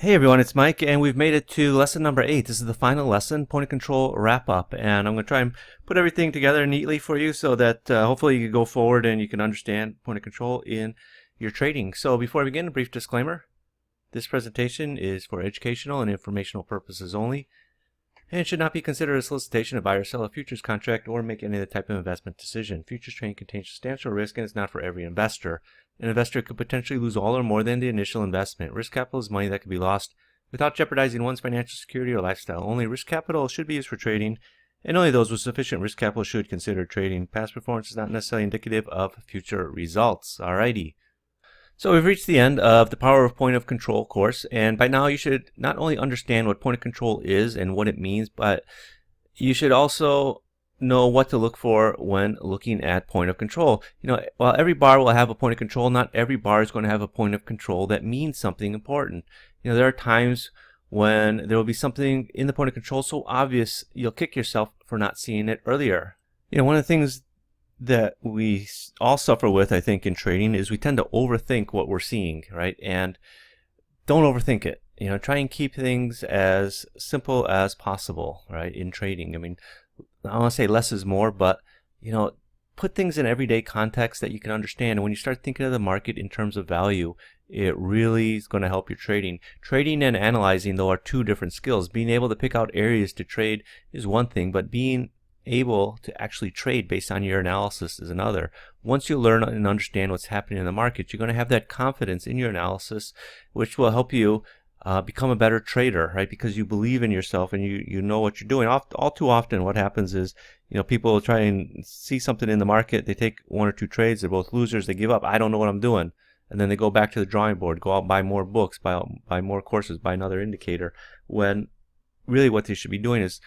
Hey everyone, it's Mike, and we've made it to lesson number 8. This is the final lesson, point of control wrap up, and I'm going to try and put everything together neatly for you so that hopefully you can go forward and you can understand point of control in your trading. So before I begin, a brief disclaimer. This presentation is for educational and informational purposes only, and it should not be considered a solicitation to buy or sell a futures contract or make any other type of investment decision. Futures trading contains substantial risk and is not for every investor. An investor could potentially lose all or more than the initial investment. Risk capital is money that could be lost without jeopardizing one's financial security or lifestyle. Only risk capital should be used for trading, and only those with sufficient risk capital should consider trading. Past performance is not necessarily indicative of future results. Alrighty. So we've reached the end of the Power of Point of Control course, and by now you should not only understand what point of control is and what it means, but you should also know what to look for when looking at point of control. While every bar will have a point of control, not every bar is going to have a point of control that means something important. There are times when there will be something in the point of control so obvious you'll kick yourself for not seeing it earlier. One of the things that we all suffer with, I think, in trading is we tend to overthink what we're seeing, right? And don't overthink it. Try and keep things as simple as possible, right? In trading, I want to say less is more, but put things in everyday context that you can understand. And when you start thinking of the market in terms of value, it really is going to help your trading. Trading and analyzing, though, are two different skills. Being able to pick out areas to trade is one thing, but being able to actually trade based on your analysis is another. Once you learn and understand what's happening in the market, you're going to have that confidence in your analysis, which will help you become a better trader, right? Because you believe in yourself and you know what you're doing. All too often what happens is, people try and see something in the market, they take one or two trades, they're both losers, they give up. I don't know what I'm doing. And then they go back to the drawing board, go out, buy more books, buy more courses, buy another indicator, when really what they should be doing is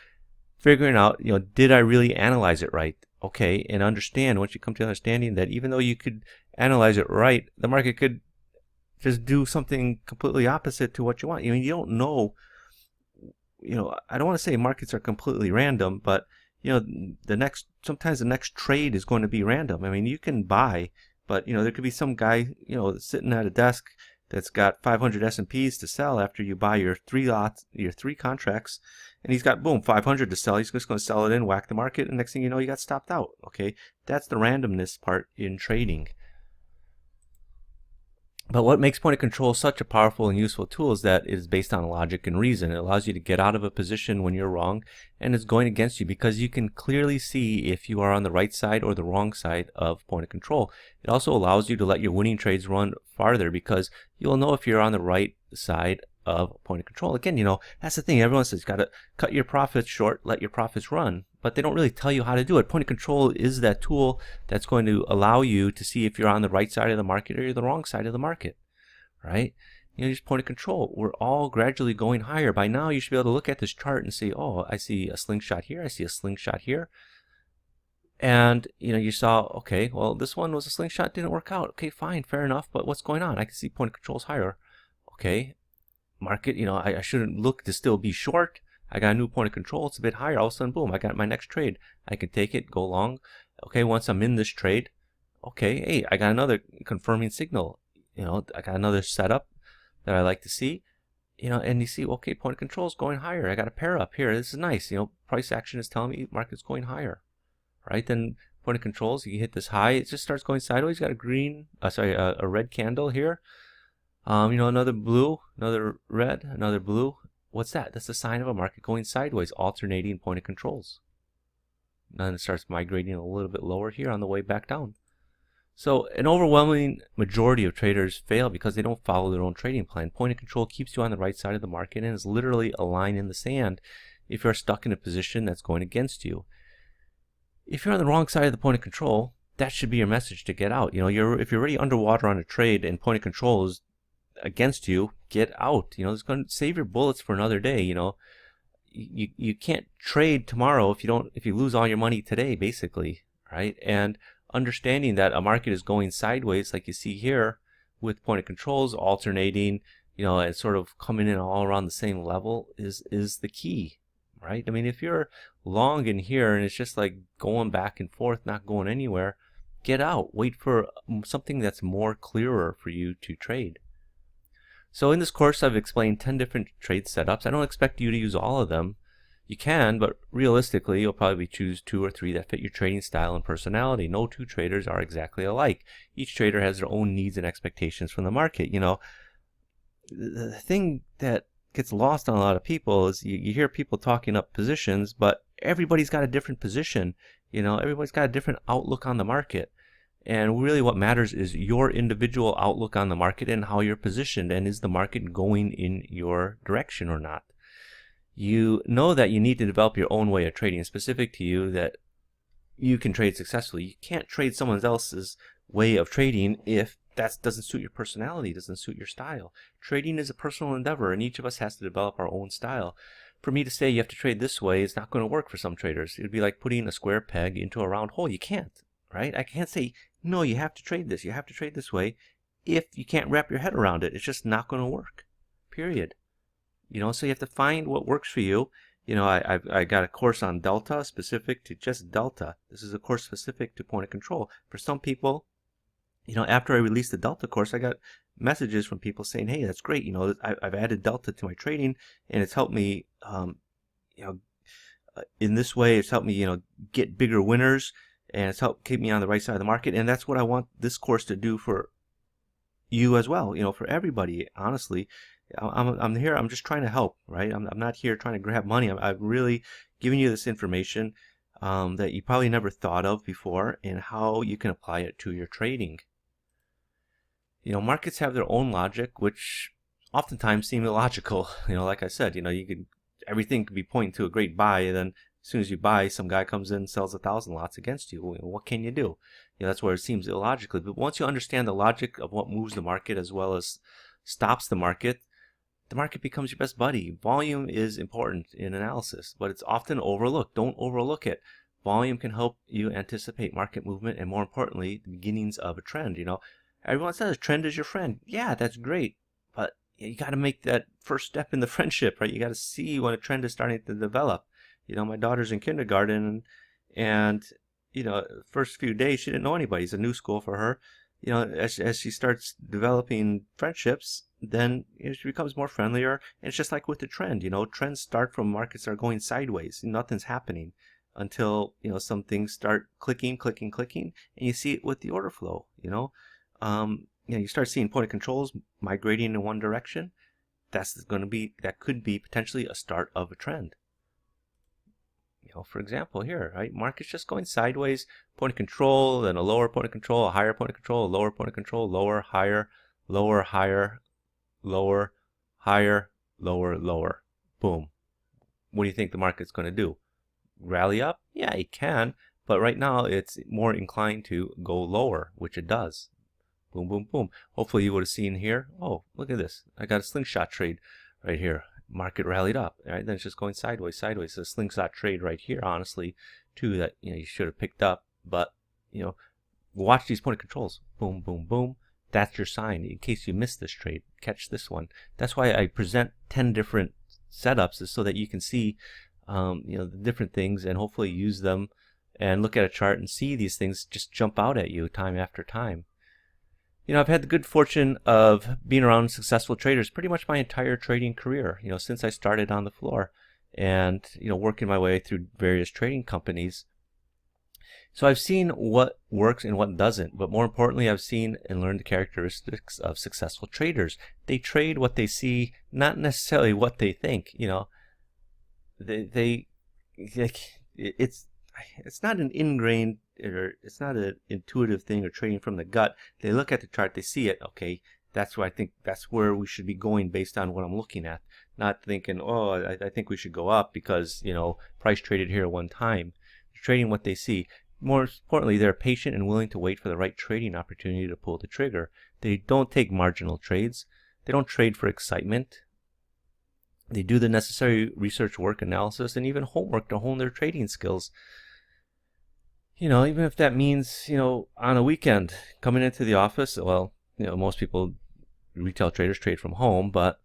figuring out, did I really analyze it right? Okay, and understand, once you come to understanding that even though you could analyze it right, the market could just do something completely opposite to what you want. You don't know, I don't want to say markets are completely random, but sometimes the next trade is going to be random. You can buy, but there could be some guy, sitting at a desk that's got 500 S&Ps to sell after you buy your three contracts, and he's got, boom, 500 to sell. He's just going to sell it in, whack the market, and next thing you know, you got stopped out. Okay, that's the randomness part in trading. But what makes point of control such a powerful and useful tool is that it is based on logic and reason. It allows you to get out of a position when you're wrong and it's going against you, because you can clearly see if you are on the right side or the wrong side of point of control. It also allows you to let your winning trades run farther, because you'll know if you're on the right side of point of control. Again, that's the thing. Everyone says you got to cut your profits short, let your profits run, but they don't really tell you how to do it. Point of control is that tool that's going to allow you to see if you're on the right side of the market or you're the wrong side of the market, right? Just point of control. We're all gradually going higher. By now, you should be able to look at this chart and say, oh, I see a slingshot here. I see a slingshot here. And, you saw, okay, well, this one was a slingshot, didn't work out. Okay, fine, fair enough. But what's going on? I can see point of control is higher. Okay, market, I shouldn't look to still be short. I got a new point of control. It's a bit higher. All of a sudden, boom, I got my next trade. I can take it, go long. Okay, once I'm in this trade, okay, hey, I got another confirming signal. I got another setup that I like to see. And you see, okay, point of control is going higher. I got a pair up here. This is nice. Price action is telling me market's going higher, right? Then point of controls, you hit this high, it just starts going sideways. You got a red candle here. Another blue, another red, another blue. What's that? That's a sign of a market going sideways, alternating point of controls. Then it starts migrating a little bit lower here on the way back down. So an overwhelming majority of traders fail because they don't follow their own trading plan. Point of control keeps you on the right side of the market and is literally a line in the sand if you're stuck in a position that's going against you. If you're on the wrong side of the point of control, that should be your message to get out. If you're already underwater on a trade and point of control is against you, get out. It's going to save your bullets for another day. You can't trade tomorrow if you lose all your money today, basically, right? And understanding that a market is going sideways, like you see here, with point of controls alternating, and sort of coming in all around the same level is the key, right? If you're long in here and it's just like going back and forth, not going anywhere, get out. Wait for something that's more clearer for you to trade. So in this course, I've explained 10 different trade setups. I don't expect you to use all of them. You can, but realistically, you'll probably choose 2 or 3 that fit your trading style and personality. No two traders are exactly alike. Each trader has their own needs and expectations from the market. The thing that gets lost on a lot of people is you hear people talking up positions, but everybody's got a different position. Everybody's got a different outlook on the market. And really what matters is your individual outlook on the market and how you're positioned, and is the market going in your direction or not. You know that you need to develop your own way of trading specific to you, that you can trade successfully. You can't trade someone else's way of trading if that doesn't suit your personality, doesn't suit your style. Trading is a personal endeavor, and each of us has to develop our own style. For me to say you have to trade this way is not going to work for some traders. It would be like putting a square peg into a round hole. You can't, right? I can't say, no, you have to trade this. You have to trade this way if you can't wrap your head around it. It's just not going to work, period. So you have to find what works for you. I got a course on Delta specific to just Delta. This is a course specific to point of control. For some people, after I released the Delta course, I got messages from people saying, hey, that's great. I've added Delta to my trading, and it's helped me, in this way, it's helped me, get bigger winners, and it's helped keep me on the right side of the market. And that's what I want this course to do for you as well, for everybody. Honestly, I'm here, I'm just trying to help, right? I'm not here trying to grab money. I'm really giving you this information that you probably never thought of before, and how you can apply it to your trading. Markets have their own logic, which oftentimes seem illogical. Like I said, everything could be pointing to a great buy, and then as soon as you buy, some guy comes in and sells 1,000 lots against you. What can you do? That's where it seems illogically. But once you understand the logic of what moves the market as well as stops the market becomes your best buddy. Volume is important in analysis, but it's often overlooked. Don't overlook it. Volume can help you anticipate market movement, and more importantly, the beginnings of a trend. Everyone says a trend is your friend. Yeah, that's great, but you got to make that first step in the friendship, right? You got to see when a trend is starting to develop. My daughter's in kindergarten, and first few days she didn't know anybody. It's a new school for her. As she starts developing friendships, then she becomes more friendlier. And it's just like with the trend. Trends start from markets that are going sideways. Nothing's happening until some things start clicking, and you see it with the order flow. You start seeing point of controls migrating in one direction. That could be potentially a start of a trend. For example here, right? Market's just going sideways, point of control, then a lower point of control, a higher point of control, a lower point of control, lower, higher, lower, higher, lower, higher, lower, lower. Boom. What do you think the market's going to do? Rally up? Yeah, it can, but right now it's more inclined to go lower, which it does. Boom, boom, boom. Hopefully you would have seen here. Oh, look at this. I got a slingshot trade right here. Market rallied up, right? Then it's just going sideways. So a slingshot trade right here, honestly, too, that you should have picked up. But watch these point of controls. Boom, boom, boom. That's your sign. In case you missed this trade, catch this one. That's why I present 10 different setups, is so that you can see the different things, and hopefully use them and look at a chart and see these things just jump out at you time after time. I've had the good fortune of being around successful traders pretty much my entire trading career, since I started on the floor, and, working my way through various trading companies. So I've seen what works and what doesn't, but more importantly, I've seen and learned the characteristics of successful traders. They trade what they see, not necessarily what they think. It's not an ingrained, or it's not an intuitive thing, or trading from the gut. They look at the chart, they see it. Okay, that's where I think that's where we should be going based on what I'm looking at. Not thinking, oh, I think we should go up because price traded here one time. They're trading what they see. More importantly, they're patient and willing to wait for the right trading opportunity to pull the trigger. They don't take marginal trades. They don't trade for excitement. They do the necessary research work, analysis, and even homework to hone their trading skills. Even if that means, on a weekend coming into the office. Well, most people, retail traders, trade from home, but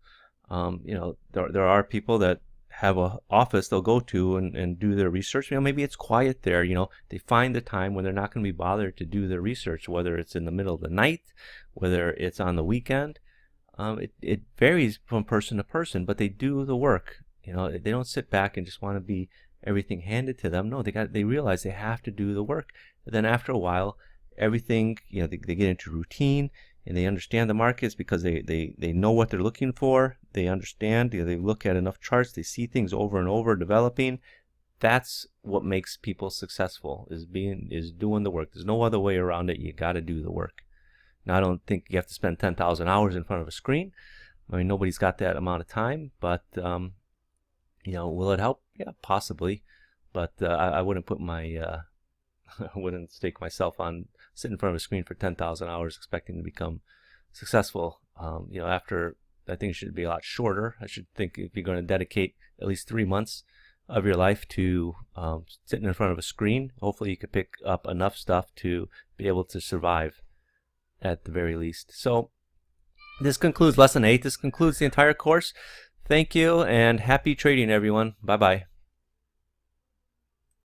there are people that have a office they'll go to and do their research. Maybe it's quiet there. They find the time when they're not going to be bothered to do their research, whether it's in the middle of the night, whether it's on the weekend. It varies from person to person, but they do the work. They don't sit back and just want to be everything handed to them. No, they realize they have to do the work. And then after a while, everything, they get into routine, and they understand the markets because they know what they're looking for. They understand, they look at enough charts, they see things over and over developing. That's what makes people successful, is doing the work. There's no other way around it. You got to do the work. Now, I don't think you have to spend 10,000 hours in front of a screen. I mean, nobody's got that amount of time, but will it help? Yeah, possibly. But I wouldn't put I wouldn't stake myself on sitting in front of a screen for 10,000 hours expecting to become successful. After, I think it should be a lot shorter. I should think if you're going to dedicate at least 3 months of your life to sitting in front of a screen, hopefully you could pick up enough stuff to be able to survive at the very least. So this concludes lesson 8. This concludes the entire course. Thank you, and happy trading, everyone. Bye-bye.